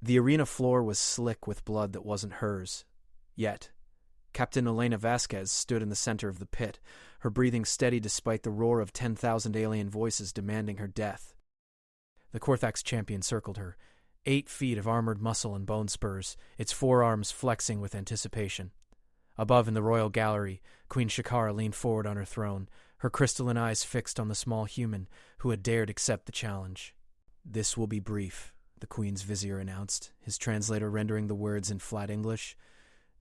The arena floor was slick with blood that wasn't hers. Yet, Captain Elena Vasquez stood in the center of the pit, her breathing steady despite the roar of 10,000 alien voices demanding her death. The Korthax champion circled her, 8 feet of armored muscle and bone spurs, its forearms flexing with anticipation. Above in the royal gallery, Queen Shakara leaned forward on her throne, her crystalline eyes fixed on the small human who had dared accept the challenge. "This will be brief," the Queen's vizier announced, his translator rendering the words in flat English.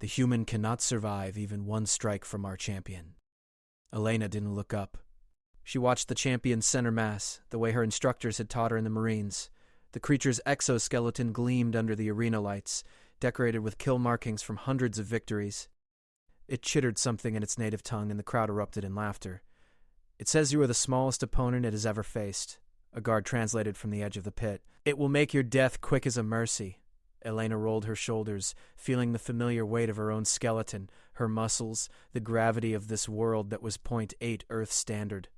"The human cannot survive even one strike from our champion." Elena didn't look up. She watched the champion's center mass, the way her instructors had taught her in the Marines. The creature's exoskeleton gleamed under the arena lights, decorated with kill markings from hundreds of victories. It chittered something in its native tongue, and the crowd erupted in laughter. "It says you are the smallest opponent it has ever faced," a guard translated from the edge of the pit. "It will make your death quick as a mercy." Elena rolled her shoulders, feeling the familiar weight of her own skeleton, her muscles, the gravity of this world that was 0.8 Earth standard.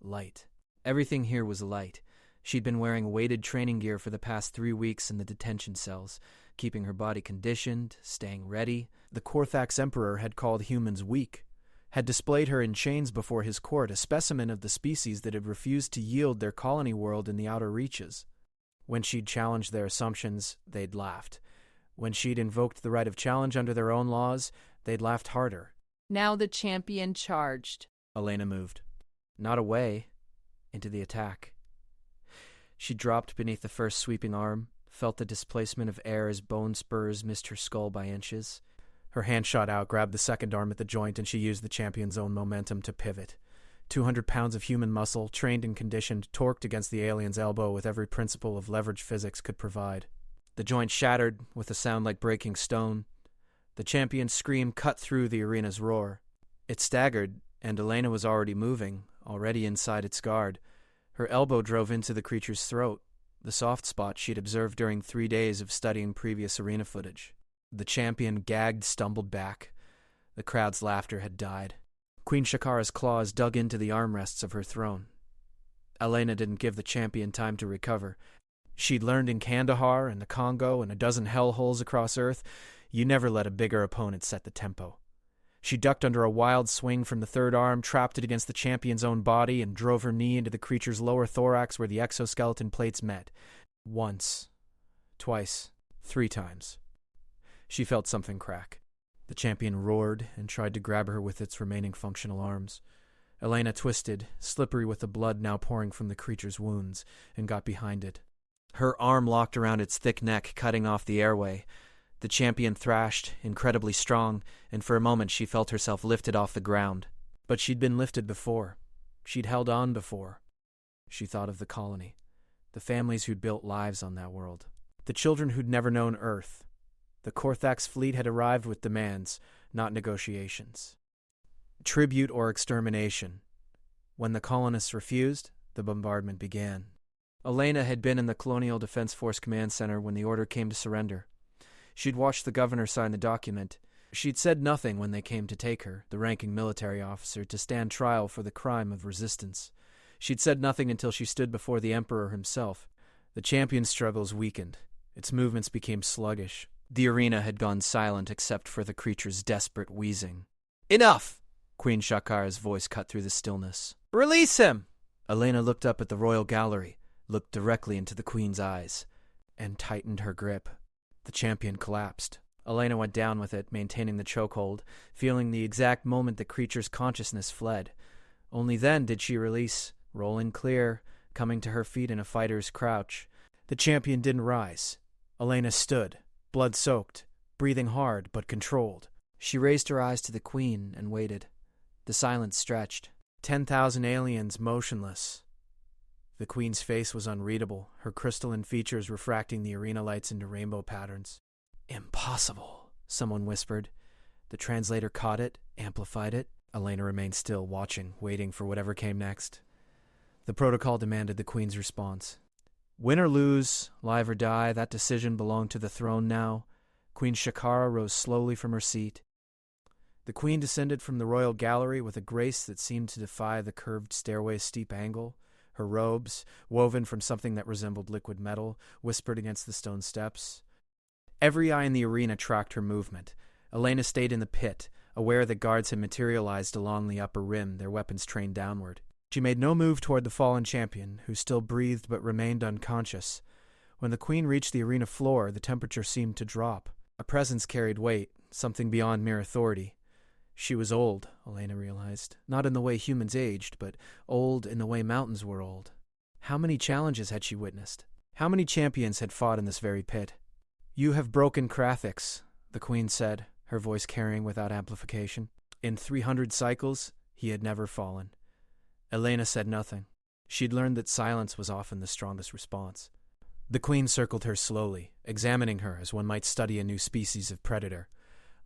Light. Everything here was light. She'd been wearing weighted training gear for the past 3 weeks in the detention cells, keeping her body conditioned, staying ready. The Korthax Emperor had called humans weak, had displayed her in chains before his court, a specimen of the species that had refused to yield their colony world in the outer reaches. When she'd challenged their assumptions, they'd laughed. When she'd invoked the right of challenge under their own laws, they'd laughed harder. Now the champion charged. Elena moved. Not away, into the attack. She dropped beneath the first sweeping arm, felt the displacement of air as bone spurs missed her skull by inches. Her hand shot out, grabbed the second arm at the joint, and she used the champion's own momentum to pivot. 200 pounds of human muscle, trained and conditioned, torqued against the alien's elbow with every principle of leverage physics could provide. The joint shattered with a sound like breaking stone. The champion's scream cut through the arena's roar. It staggered, and Elena was already moving, already inside its guard. Her elbow drove into the creature's throat, the soft spot she'd observed during 3 days of studying previous arena footage. The champion gagged, stumbled back. The crowd's laughter had died. Queen Shakara's claws dug into the armrests of her throne. Elena didn't give the champion time to recover. She'd learned in Kandahar and the Congo and a dozen hellholes across Earth, you never let a bigger opponent set the tempo. She ducked under a wild swing from the third arm, trapped it against the champion's own body, and drove her knee into the creature's lower thorax where the exoskeleton plates met. Once. Twice. 3 times. She felt something crack. The champion roared and tried to grab her with its remaining functional arms. Elena twisted, slippery with the blood now pouring from the creature's wounds, and got behind it. Her arm locked around its thick neck, cutting off the airway. The champion thrashed, incredibly strong, and for a moment she felt herself lifted off the ground. But she'd been lifted before. She'd held on before. She thought of the colony, the families who'd built lives on that world, the children who'd never known Earth. The Korthax fleet had arrived with demands, not negotiations. Tribute or extermination. When the colonists refused, the bombardment began. Elena had been in the Colonial Defense Force Command Center when the order came to surrender. She'd watched the governor sign the document. She'd said nothing when they came to take her, the ranking military officer, to stand trial for the crime of resistance. She'd said nothing until she stood before the Emperor himself. The champion's struggles weakened. Its movements became sluggish. The arena had gone silent except for the creature's desperate wheezing. "Enough!" Queen Shakara's voice cut through the stillness. "Release him!" Elena looked up at the royal gallery, looked directly into the queen's eyes, and tightened her grip. The champion collapsed. Elena went down with it, maintaining the chokehold, feeling the exact moment the creature's consciousness fled. Only then did she release, rolling clear, coming to her feet in a fighter's crouch. The champion didn't rise. Elena stood, blood-soaked, breathing hard but controlled. She raised her eyes to the queen and waited. The silence stretched. 10,000 aliens motionless. The queen's face was unreadable, her crystalline features refracting the arena lights into rainbow patterns. "Impossible," someone whispered. The translator caught it, amplified it. Elena remained still, watching, waiting for whatever came next. The protocol demanded the queen's response. Win or lose, live or die, that decision belonged to the throne now. Queen Shakara rose slowly from her seat. The queen descended from the royal gallery with a grace that seemed to defy the curved stairway's steep angle. Her robes, woven from something that resembled liquid metal, whispered against the stone steps. Every eye in the arena tracked her movement. Elena stayed in the pit, aware that guards had materialized along the upper rim, their weapons trained downward. She made no move toward the fallen champion, who still breathed but remained unconscious. When the queen reached the arena floor, the temperature seemed to drop. A presence carried weight, something beyond mere authority. She was old, Elena realized. Not in the way humans aged, but old in the way mountains were old. How many challenges had she witnessed? How many champions had fought in this very pit? "You have broken Krathix," the queen said, her voice carrying without amplification. In 300 cycles, he had never fallen. Elena said nothing. She'd learned that silence was often the strongest response. The queen circled her slowly, examining her as one might study a new species of predator.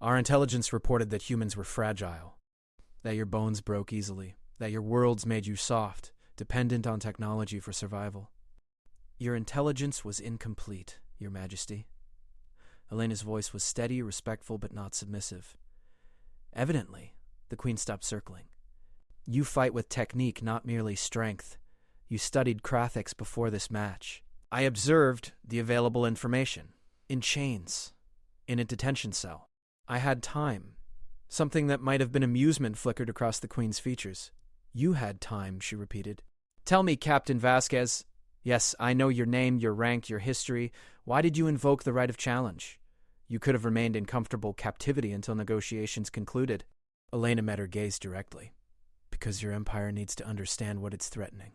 "Our intelligence reported that humans were fragile, that your bones broke easily, that your worlds made you soft, dependent on technology for survival." "Your intelligence was incomplete, Your Majesty." Elena's voice was steady, respectful, but not submissive. "Evidently," the queen stopped circling. "You fight with technique, not merely strength. You studied Krathix before this match. I observed the available information. In chains. In a detention cell. I had time." Something that might have been amusement flickered across the queen's features. "You had time," she repeated. "Tell me, Captain Vasquez. Yes, I know your name, your rank, your history. Why did you invoke the right of challenge? You could have remained in comfortable captivity until negotiations concluded." Elena met her gaze directly. "Because your empire needs to understand what it's threatening.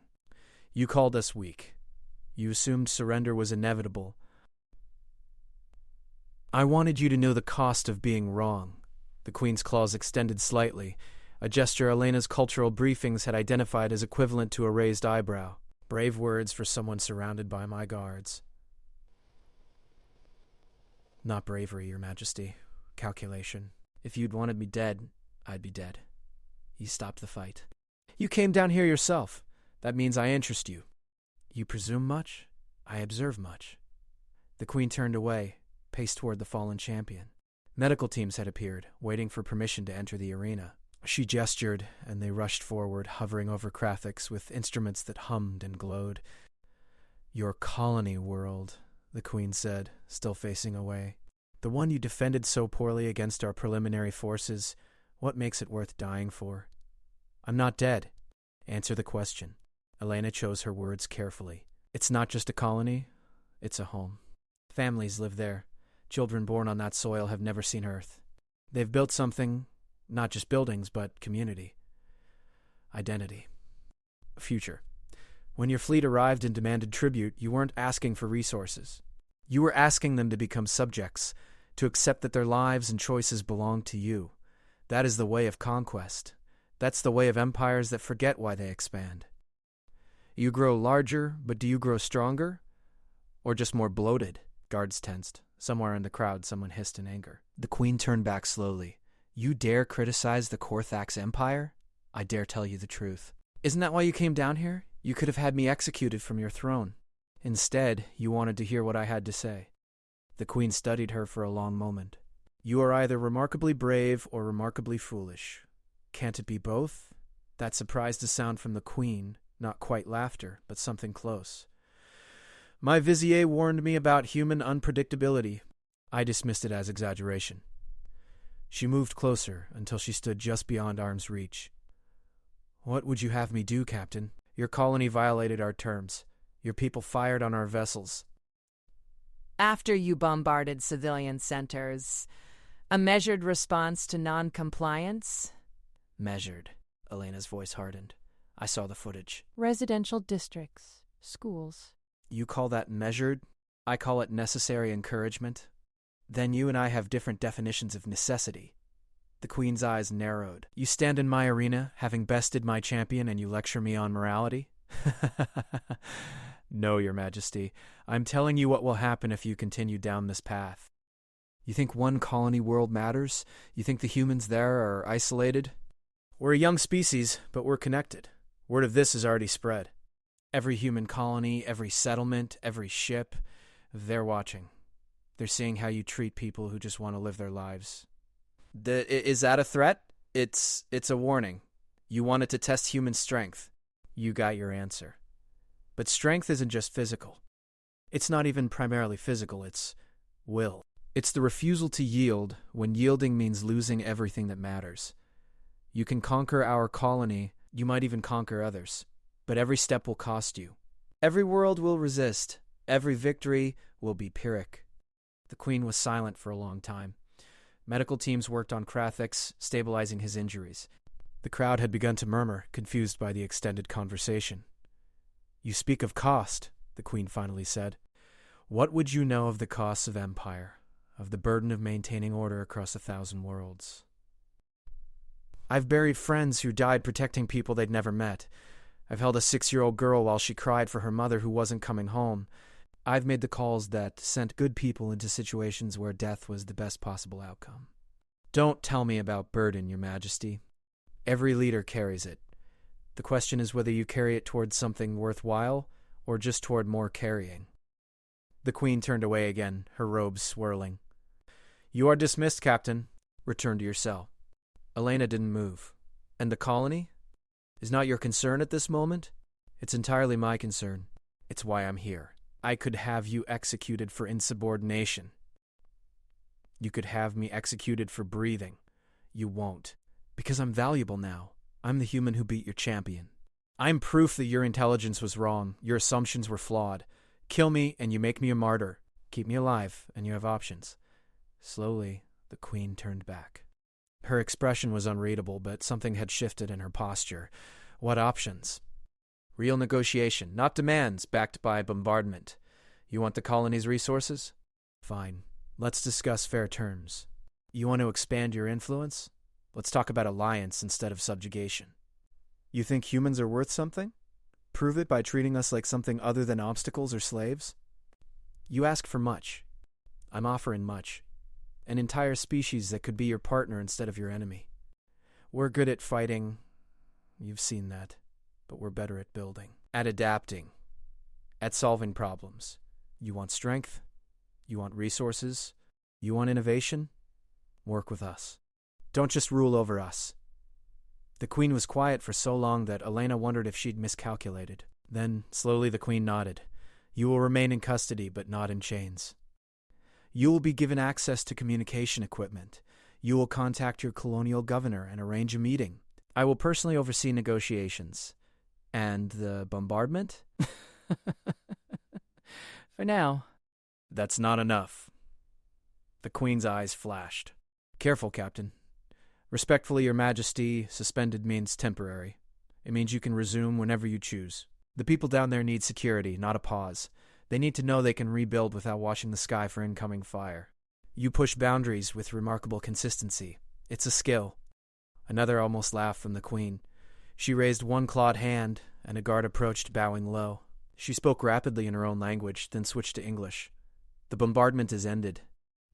You called us weak. You assumed surrender was inevitable. I wanted you to know the cost of being wrong." The queen's claws extended slightly, a gesture Elena's cultural briefings had identified as equivalent to a raised eyebrow. Brave words for someone surrounded by my guards. "Not bravery, Your Majesty. Calculation. If you'd wanted me dead, I'd be dead. You stopped the fight. You came down here yourself. That means I interest you. You presume much? I observe much." The queen turned away, paced toward the fallen champion. Medical teams had appeared, waiting for permission to enter the arena. She gestured, and they rushed forward, hovering over Krathix with instruments that hummed and glowed. "Your colony world," the queen said, still facing away. "The one you defended so poorly against our preliminary forces. What makes it worth dying for?" "I'm not dead." "Answer the question." Elena chose her words carefully. "It's not just a colony. It's a home. Families live there. Children born on that soil have never seen Earth. They've built something, not just buildings, but community. Identity. A future. When your fleet arrived and demanded tribute, you weren't asking for resources. You were asking them to become subjects, to accept that their lives and choices belong to you. That is the way of conquest. That's the way of empires that forget why they expand. You grow larger, but do you grow stronger? Or just more bloated?" Guards tensed. Somewhere in the crowd, someone hissed in anger. The queen turned back slowly. "You dare criticize the Korthax Empire? I dare tell you the truth. Isn't that why you came down here? You could have had me executed from your throne. Instead, you wanted to hear what I had to say." The queen studied her for a long moment. "You are either remarkably brave or remarkably foolish. Can't it be both?" That surprised a sound from the queen, not quite laughter, but something close. "My vizier warned me about human unpredictability. I dismissed it as exaggeration." She moved closer until she stood just beyond arm's reach. "What would you have me do, Captain? Your colony violated our terms. Your people fired on our vessels." After you bombarded civilian centers, a measured response to non-compliance? "Measured." Elena's voice hardened. "I saw the footage." Residential districts, schools. "You call that measured? I call it necessary encouragement. Then you and I have different definitions of necessity." The queen's eyes narrowed. "You stand in my arena, having bested my champion, and you lecture me on morality?" "No, Your Majesty. I'm telling you what will happen if you continue down this path. You think one colony world matters? You think the humans there are isolated? We're a young species, but we're connected. Word of this has already spread. Every human colony, every settlement, every ship, they're watching. They're seeing how you treat people who just want to live their lives." Is that a threat? It's a warning. You wanted to test human strength. You got your answer. But strength isn't just physical. It's not even primarily physical, it's will. It's the refusal to yield when yielding means losing everything that matters. You can conquer our colony, you might even conquer others, but every step will cost you. Every world will resist. Every victory will be Pyrrhic. The Queen was silent for a long time. Medical teams worked on Krathix, stabilizing his injuries. The crowd had begun to murmur, confused by the extended conversation. "You speak of cost," the Queen finally said. "What would you know of the costs of empire, of the burden of maintaining order across 1,000 worlds?" "I've buried friends who died protecting people they'd never met. I've held a 6-year-old girl while she cried for her mother who wasn't coming home. I've made the calls that sent good people into situations where death was the best possible outcome." "Don't tell me about burden, Your Majesty. Every leader carries it. The question is whether you carry it towards something worthwhile or just toward more carrying." The Queen turned away again, her robes swirling. "You are dismissed, Captain. Return to your cell." Elena didn't move. "And the colony? Is not your concern at this moment? It's entirely my concern. It's why I'm here. I could have you executed for insubordination. You could have me executed for breathing. You won't. Because I'm valuable now. I'm the human who beat your champion. I'm proof that your intelligence was wrong. Your assumptions were flawed. Kill me and you make me a martyr. Keep me alive and you have options." Slowly, the Queen turned back. Her expression was unreadable, but something had shifted in her posture. What options? "Real negotiation, not demands backed by bombardment. You want the colony's resources? Fine. Let's discuss fair terms. You want to expand your influence? Let's talk about alliance instead of subjugation. You think humans are worth something? Prove it by treating us like something other than obstacles or slaves? You ask for much. I'm offering much. An entire species that could be your partner instead of your enemy. We're good at fighting. You've seen that. But we're better at building. At adapting. At solving problems. You want strength? You want resources? You want innovation? Work with us. Don't just rule over us." The Queen was quiet for so long that Elena wondered if she'd miscalculated. Then, slowly, the Queen nodded. "You will remain in custody, but not in chains. You will be given access to communication equipment. You will contact your colonial governor and arrange a meeting. I will personally oversee negotiations. And the bombardment?" For now. "That's not enough." The Queen's eyes flashed. "Careful, Captain. Respectfully, Your Majesty, suspended means temporary. It means you can resume whenever you choose. The people down there need security, not a pause. They need to know they can rebuild without watching the sky for incoming fire. You push boundaries with remarkable consistency. It's a skill." Another almost laugh from the Queen. She raised one clawed hand, and a guard approached, bowing low. She spoke rapidly in her own language, then switched to English. "The bombardment is ended.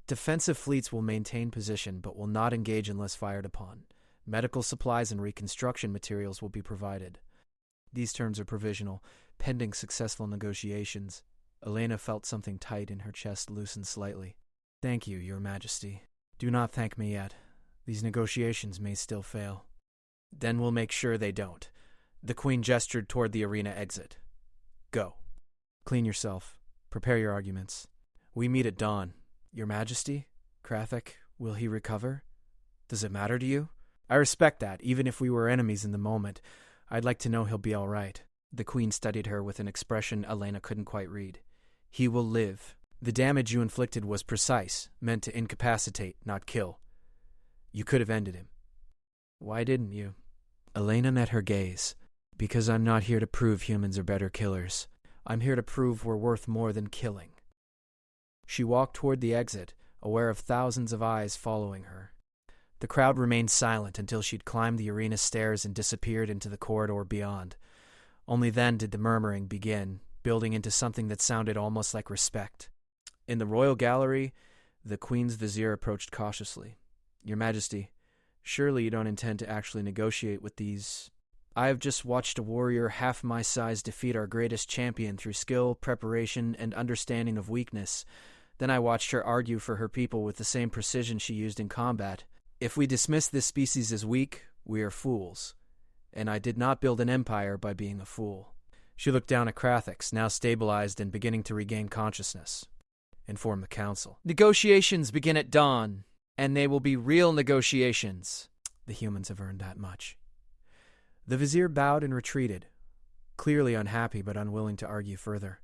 Defensive fleets will maintain position, but will not engage unless fired upon. Medical supplies and reconstruction materials will be provided. These terms are provisional, pending successful negotiations." Elena felt something tight in her chest loosen slightly. "Thank you, Your Majesty. Do not thank me yet. These negotiations may still fail." "Then we'll make sure they don't." The Queen gestured toward the arena exit. "Go. Clean yourself. Prepare your arguments. We meet at dawn. Your Majesty? Krathic, will he recover? Does it matter to you? I respect that, even if we were enemies in the moment. I'd like to know he'll be all right." The Queen studied her with an expression Elena couldn't quite read. "He will live. The damage you inflicted was precise, meant to incapacitate, not kill. You could have ended him. Why didn't you?" Elena met her gaze. "Because I'm not here to prove humans are better killers. I'm here to prove we're worth more than killing." She walked toward the exit, aware of thousands of eyes following her. The crowd remained silent until she'd climbed the arena stairs and disappeared into the corridor beyond. Only then did the murmuring begin, building into something that sounded almost like respect. In the royal gallery, the Queen's vizier approached cautiously. "Your Majesty, surely you don't intend to actually negotiate with these... I have just watched a warrior half my size defeat our greatest champion through skill, preparation, and understanding of weakness. Then I watched her argue for her people with the same precision she used in combat. If we dismiss this species as weak, we are fools. And I did not build an empire by being a fool." She looked down at Krathix, now stabilized and beginning to regain consciousness. Inform the council. Negotiations begin at dawn, and they will be real negotiations. The humans have earned that much. The vizier bowed and retreated, clearly unhappy but unwilling to argue further.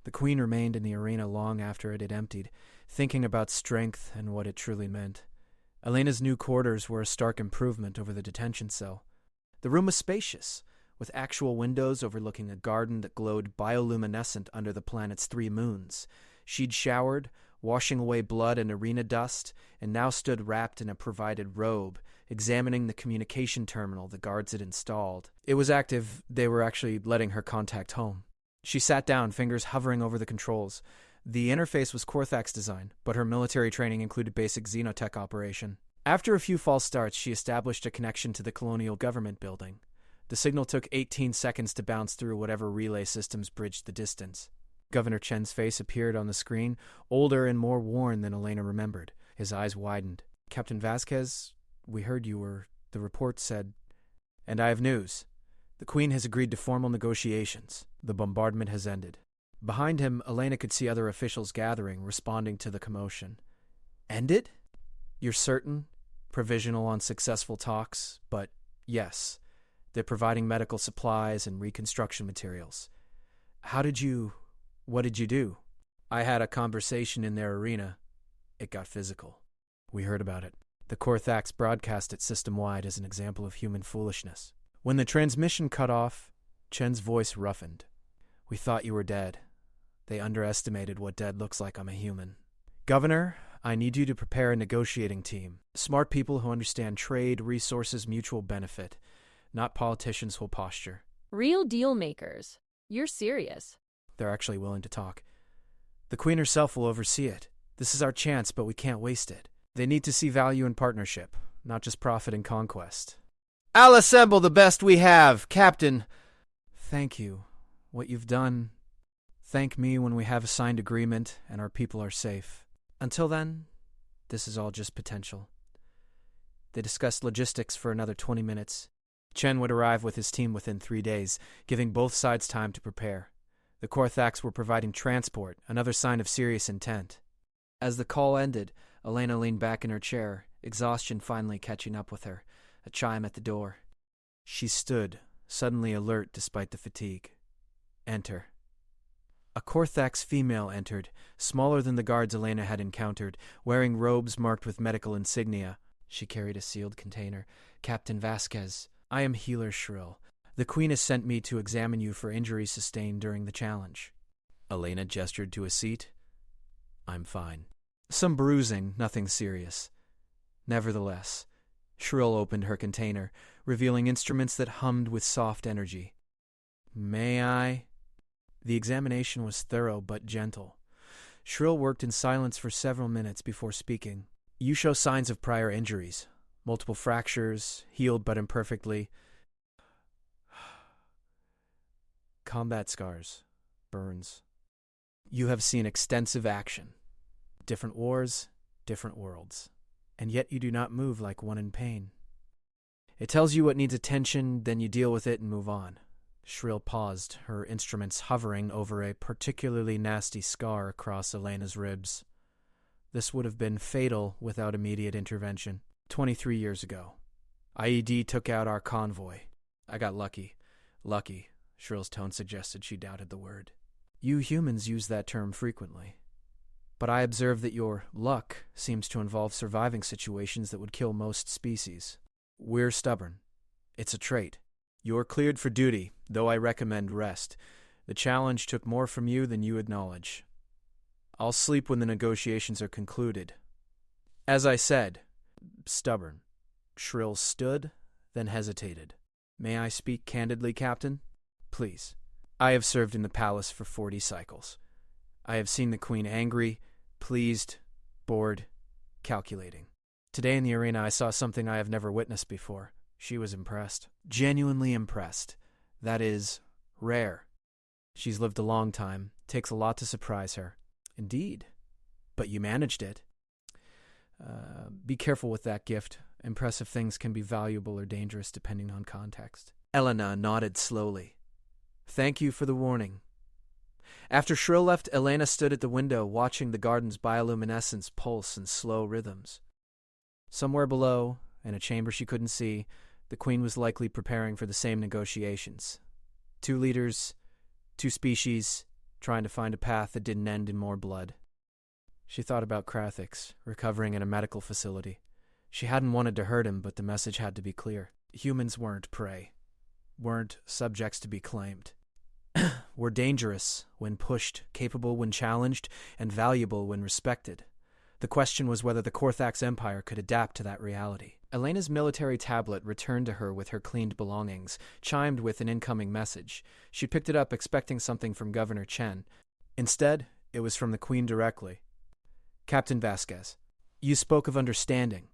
The queen remained in the arena long after it had emptied, thinking about strength and what it truly meant. Elena's new quarters were a stark improvement over the detention cell. The room was spacious, with actual windows overlooking a garden that glowed bioluminescent under the planet's 3 moons. She'd showered, washing away blood and arena dust, and now stood wrapped in a provided robe, examining the communication terminal the guards had installed. It was active. They were actually letting her contact home. She sat down, fingers hovering over the controls. The interface was Korthak's design, but her military training included basic xenotech operation. After a few false starts, she established a connection to the colonial government building. The signal took 18 seconds to bounce through whatever relay systems bridged the distance. Governor Chen's face appeared on the screen, older and more worn than Elena remembered. His eyes widened. Captain Vasquez, we heard you were... The report said... And I have news. The Queen has agreed to formal negotiations. The bombardment has ended. Behind him, Elena could see other officials gathering, responding to the commotion. Ended? You're certain? Provisional on successful talks, but yes, they're providing medical supplies and reconstruction materials. What did you do? I had a conversation in their arena. It got physical. We heard about it. The Korthaks broadcast it system-wide as an example of human foolishness. When the transmission cut off, Chen's voice roughened. We thought you were dead. They underestimated what dead looks like on a human. Governor, I need you to prepare a negotiating team. Smart people who understand trade, resources, mutual benefit. Not politicians who'll posture. Real deal makers. You're serious. They're actually willing to talk. The Queen herself will oversee it. This is our chance, but we can't waste it. They need to see value in partnership, not just profit and conquest. I'll assemble the best we have, Captain. Thank you. What you've done. Thank me when we have a signed agreement and our people are safe. Until then, this is all just potential. They discussed logistics for another 20 minutes. Chen would arrive with his team within 3 days, giving both sides time to prepare. The Korthaks were providing transport, another sign of serious intent. As the call ended, Elena leaned back in her chair, exhaustion finally catching up with her. A chime at the door. She stood, suddenly alert despite the fatigue. Enter. A Korthak's female entered, smaller than the guards Elena had encountered, wearing robes marked with medical insignia. She carried a sealed container. Captain Vasquez, I am Healer Shrill. The Queen has sent me to examine you for injuries sustained during the challenge. Elena gestured to a seat. I'm fine. Some bruising, nothing serious. Nevertheless, Shrill opened her container, revealing instruments that hummed with soft energy. May I? The examination was thorough but gentle. Shrill worked in silence for several minutes before speaking. You show signs of prior injuries. Multiple fractures, healed but imperfectly. Combat scars, burns. You have seen extensive action. Different wars, different worlds. And yet you do not move like one in pain. It tells you what needs attention, then you deal with it and move on. Shrill paused, her instruments hovering over a particularly nasty scar across Elena's ribs. This would have been fatal without immediate intervention. 23 years ago. IED took out our convoy. I got lucky. Lucky, Shrill's tone suggested she doubted the word. You humans use that term frequently. But I observe that your luck seems to involve surviving situations that would kill most species. We're stubborn. It's a trait. You're cleared for duty, though I recommend rest. The challenge took more from you than you acknowledge. I'll sleep when the negotiations are concluded. As I said, stubborn. Shrill stood, then hesitated. May I speak candidly, Captain? Please. I have served in the palace for 40 cycles. I have seen the Queen angry, pleased, bored, calculating. Today in the arena I saw something I have never witnessed before. She was impressed. Genuinely impressed. That is, rare. She's lived a long time. Takes a lot to surprise her. Indeed. But you managed it. Be careful with that gift. Impressive things can be valuable or dangerous depending on context. Elena nodded slowly. Thank you for the warning. After Shrill left, Elena stood at the window watching the garden's bioluminescence pulse in slow rhythms. Somewhere below, in a chamber she couldn't see, the Queen was likely preparing for the same negotiations. 2 leaders, 2 species, trying to find a path that didn't end in more blood. She thought about Krathix, recovering in a medical facility. She hadn't wanted to hurt him, but the message had to be clear. Humans weren't prey, weren't subjects to be claimed. Were dangerous when pushed, capable when challenged, and valuable when respected. The question was whether the Korthax Empire could adapt to that reality. Elena's military tablet returned to her with her cleaned belongings, chimed with an incoming message. She picked it up expecting something from Governor Chen. Instead, it was from the Queen directly. Captain Vasquez, you spoke of understanding,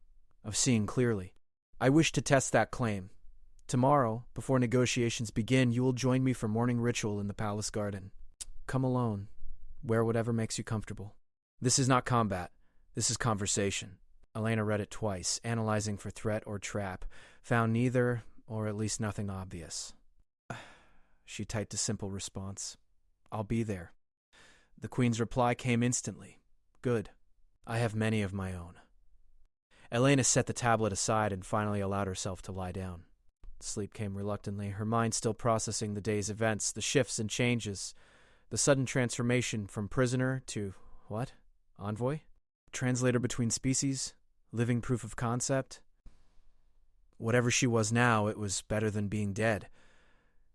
of seeing clearly. I wish to test that claim. Tomorrow, before negotiations begin, you will join me for morning ritual in the palace garden. Come alone. Wear whatever makes you comfortable. This is not combat. This is conversation. Elena read it twice, analyzing for threat or trap, found neither, or at least nothing obvious. She typed a simple response. I'll be there. The Queen's reply came instantly. Good. I have many of my own. Elena set the tablet aside and finally allowed herself to lie down. Sleep came reluctantly, her mind still processing the day's events, the shifts and changes, the sudden transformation from prisoner to, what? Envoy? Translator between species? Living proof of concept? Whatever she was now, it was better than being dead.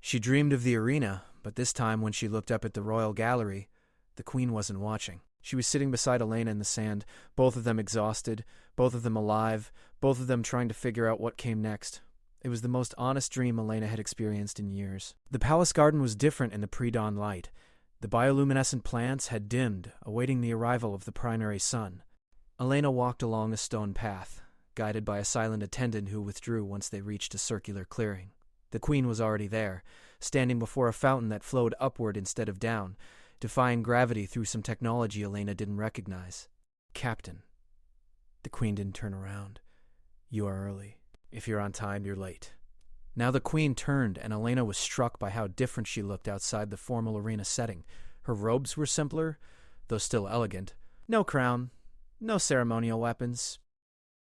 She dreamed of the arena, but this time when she looked up at the royal gallery, the Queen wasn't watching. She was sitting beside Elena in the sand, both of them exhausted, both of them alive, both of them trying to figure out what came next. It was the most honest dream Elena had experienced in years. The palace garden was different in the pre-dawn light. The bioluminescent plants had dimmed, awaiting the arrival of the primary sun. Elena walked along a stone path, guided by a silent attendant who withdrew once they reached a circular clearing. The Queen was already there, standing before a fountain that flowed upward instead of down, defying gravity through some technology Elena didn't recognize. Captain. The Queen didn't turn around. You are early. If you're on time, you're late. Now the Queen turned, and Elena was struck by how different she looked outside the formal arena setting. Her robes were simpler, though still elegant. No crown, no ceremonial weapons.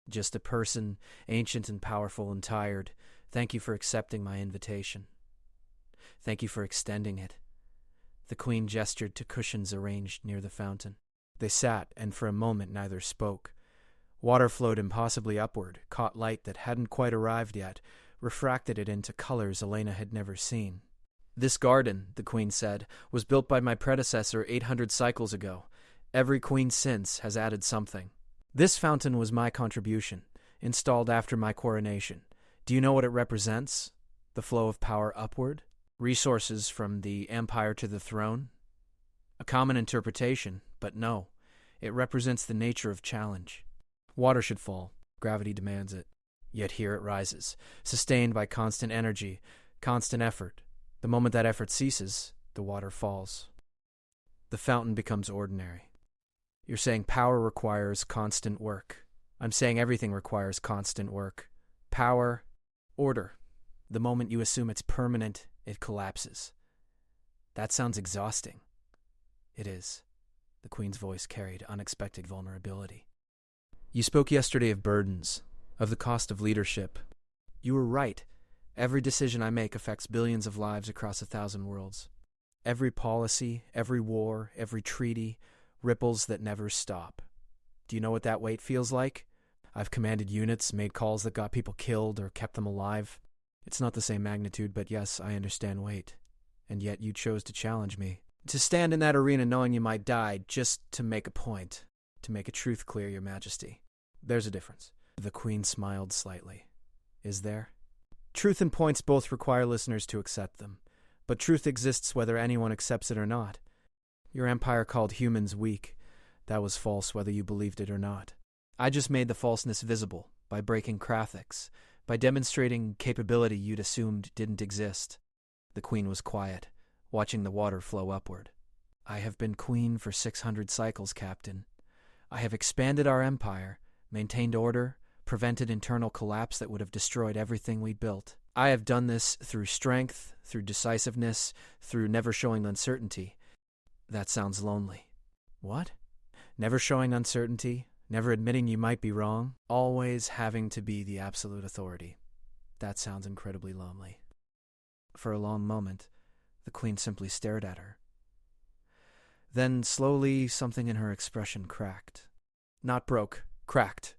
Just a person, ancient and powerful and tired. Thank you for accepting my invitation. Thank you for extending it. The Queen gestured to cushions arranged near the fountain. They sat, and for a moment neither spoke. Water flowed impossibly upward, caught light that hadn't quite arrived yet, refracted it into colors Elena had never seen. This garden, the Queen said, was built by my predecessor 800 cycles ago. Every queen since has added something. This fountain was my contribution, installed after my coronation. Do you know what it represents? The flow of power upward? Resources from the empire to the throne? A common interpretation, but no. It represents the nature of challenge. Water should fall. Gravity demands it. Yet here it rises, sustained by constant energy, constant effort. The moment that effort ceases, the water falls. The fountain becomes ordinary. You're saying power requires constant work. I'm saying everything requires constant work. Power, order. The moment you assume it's permanent, it collapses. That sounds exhausting. It is. The Queen's voice carried unexpected vulnerability. You spoke yesterday of burdens, of the cost of leadership. You were right. Every decision I make affects billions of lives across 1,000 worlds. Every policy, every war, every treaty, ripples that never stop. Do you know what that weight feels like? I've commanded units, made calls that got people killed or kept them alive. It's not the same magnitude, but yes, I understand weight. And yet you chose to challenge me. To stand in that arena knowing you might die just to make a point, to make a truth clear, Your Majesty. There's a difference. The Queen smiled slightly. Is there? Truth and points both require listeners to accept them, but truth exists whether anyone accepts it or not. Your empire called humans weak. That was false whether you believed it or not. I just made the falseness visible by breaking Krathix, by demonstrating capability you'd assumed didn't exist. The Queen was quiet, watching the water flow upward. I have been queen for 600 cycles, Captain. I have expanded our empire, maintained order, prevented internal collapse that would have destroyed everything we built. I have done this through strength, through decisiveness, through never showing uncertainty. That sounds lonely. What? Never showing uncertainty, never admitting you might be wrong, always having to be the absolute authority. That sounds incredibly lonely. For a long moment, the Queen simply stared at her. Then, slowly, something in her expression cracked. Not broke, cracked.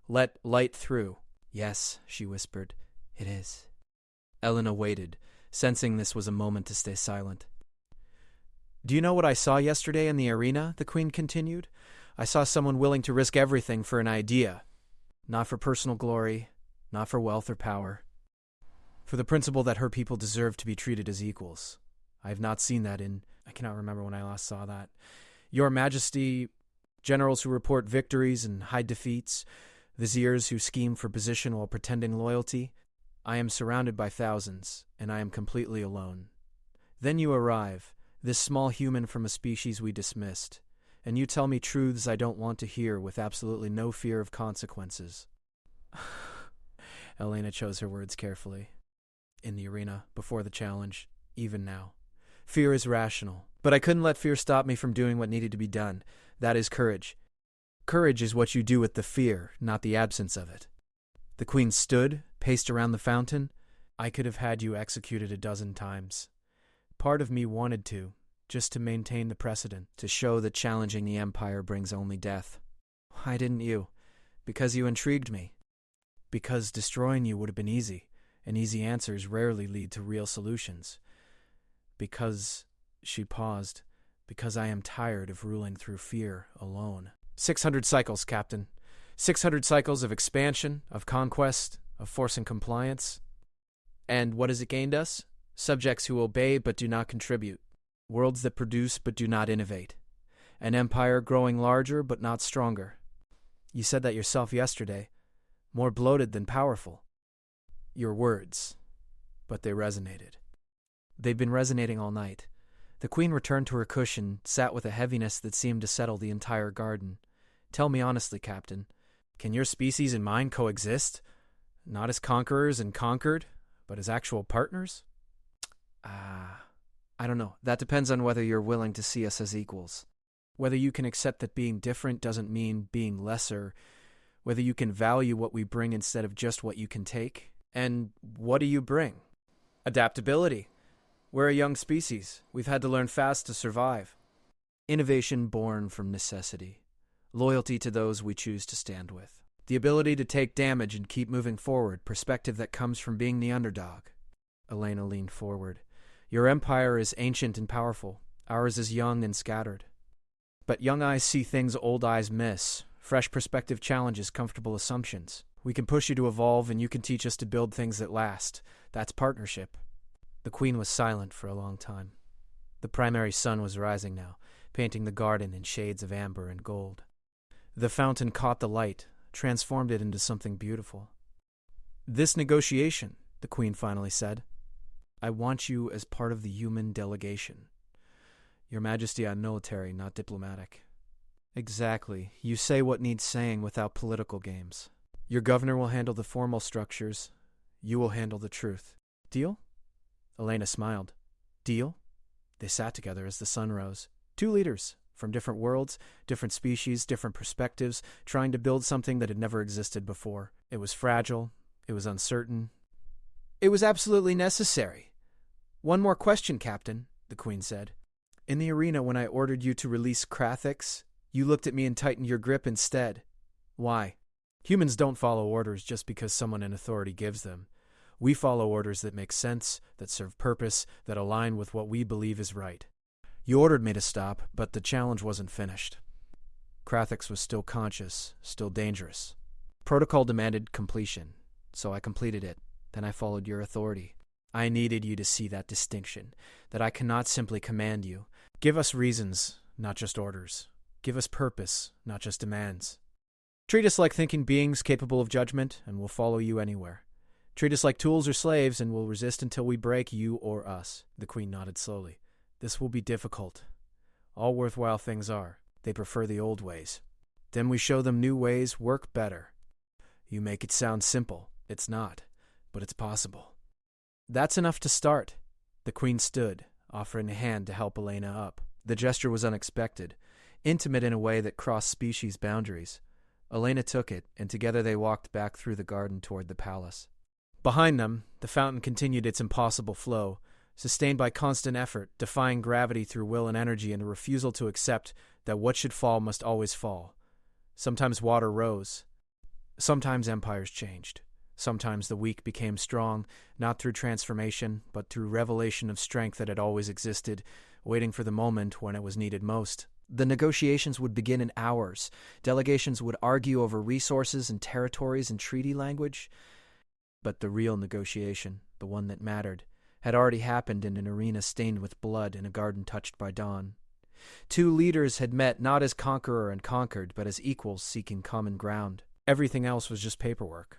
Let light through. Yes, she whispered, it is. Elena waited, sensing this was a moment to stay silent. Do you know what I saw yesterday in the arena? The Queen continued. I saw someone willing to risk everything for an idea. Not for personal glory, not for wealth or power. For the principle that her people deserve to be treated as equals. I have not seen that I cannot remember when I last saw that. Your Majesty, generals who report victories and hide defeats, viziers who scheme for position while pretending loyalty. I am surrounded by thousands, and I am completely alone. Then you arrive, this small human from a species we dismissed, and you tell me truths I don't want to hear with absolutely no fear of consequences. Elena chose her words carefully. In the arena, before the challenge, even now. Fear is rational, but I couldn't let fear stop me from doing what needed to be done. That is courage. Courage is what you do with the fear, not the absence of it. The Queen stood, paced around the fountain. I could have had you executed a dozen times. Part of me wanted to, just to maintain the precedent, to show that challenging the Empire brings only death. Why didn't you? Because you intrigued me. Because destroying you would have been easy, and easy answers rarely lead to real solutions. Because, she paused, because I am tired of ruling through fear alone. 600 cycles, Captain. 600 cycles of expansion, of conquest, of forcing compliance. And what has it gained us? Subjects who obey but do not contribute. Worlds that produce but do not innovate. An empire growing larger but not stronger. You said that yourself yesterday. More bloated than powerful. Your words. But they resonated. They've been resonating all night. The Queen returned to her cushion, sat with a heaviness that seemed to settle the entire garden. Tell me honestly, Captain, can your species and mine coexist? Not as conquerors and conquered, but as actual partners? I don't know. That depends on whether you're willing to see us as equals. Whether you can accept that being different doesn't mean being lesser. Whether you can value what we bring instead of just what you can take. And what do you bring? Adaptability. We're a young species. We've had to learn fast to survive. Innovation born from necessity. Loyalty to those we choose to stand with. The ability to take damage and keep moving forward. Perspective that comes from being the underdog. Elena leaned forward. Your empire is ancient and powerful. Ours is young and scattered. But young eyes see things old eyes miss. Fresh perspective challenges comfortable assumptions. We can push you to evolve, and you can teach us to build things that last. That's partnership. The Queen was silent for a long time. The primary sun was rising now, painting the garden in shades of amber and gold. The fountain caught the light, transformed it into something beautiful. This negotiation, the Queen finally said. I want you as part of the human delegation. Your Majesty, I'm military, not diplomatic. Exactly. You say what needs saying without political games. Your governor will handle the formal structures. You will handle the truth. Deal? Elena smiled. Deal? They sat together as the sun rose. Two leaders, from different worlds, different species, different perspectives, trying to build something that had never existed before. It was fragile. It was uncertain. It was absolutely necessary. One more question, Captain, the Queen said. In the arena when I ordered you to release Krathix, you looked at me and tightened your grip instead. Why? Humans don't follow orders just because someone in authority gives them. We follow orders that make sense, that serve purpose, that align with what we believe is right. You ordered me to stop, but the challenge wasn't finished. Krathix was still conscious, still dangerous. Protocol demanded completion, so I completed it. Then I followed your authority. I needed you to see that distinction, that I cannot simply command you. Give us reasons, not just orders. Give us purpose, not just demands. Treat us like thinking beings capable of judgment, and we'll follow you anywhere. Treat us like tools or slaves, and we'll resist until we break you or us. The Queen nodded slowly. This will be difficult. All worthwhile things are. They prefer the old ways. Then we show them new ways work better. You make it sound simple. It's not, but it's possible. That's enough to start. The Queen stood, offering a hand to help Elena up. The gesture was unexpected, intimate in a way that crossed species boundaries. Elena took it, and together they walked back through the garden toward the palace. Behind them, the fountain continued its impossible flow, sustained by constant effort, defying gravity through will and energy and a refusal to accept that what should fall must always fall. Sometimes water rose. Sometimes empires changed. Sometimes the weak became strong, not through transformation, but through revelation of strength that had always existed, waiting for the moment when it was needed most. The negotiations would begin in hours. Delegations would argue over resources and territories and treaty language. But the real negotiation, the one that mattered, had already happened in an arena stained with blood in a garden touched by dawn. Two leaders had met not as conqueror and conquered, but as equals seeking common ground. Everything else was just paperwork.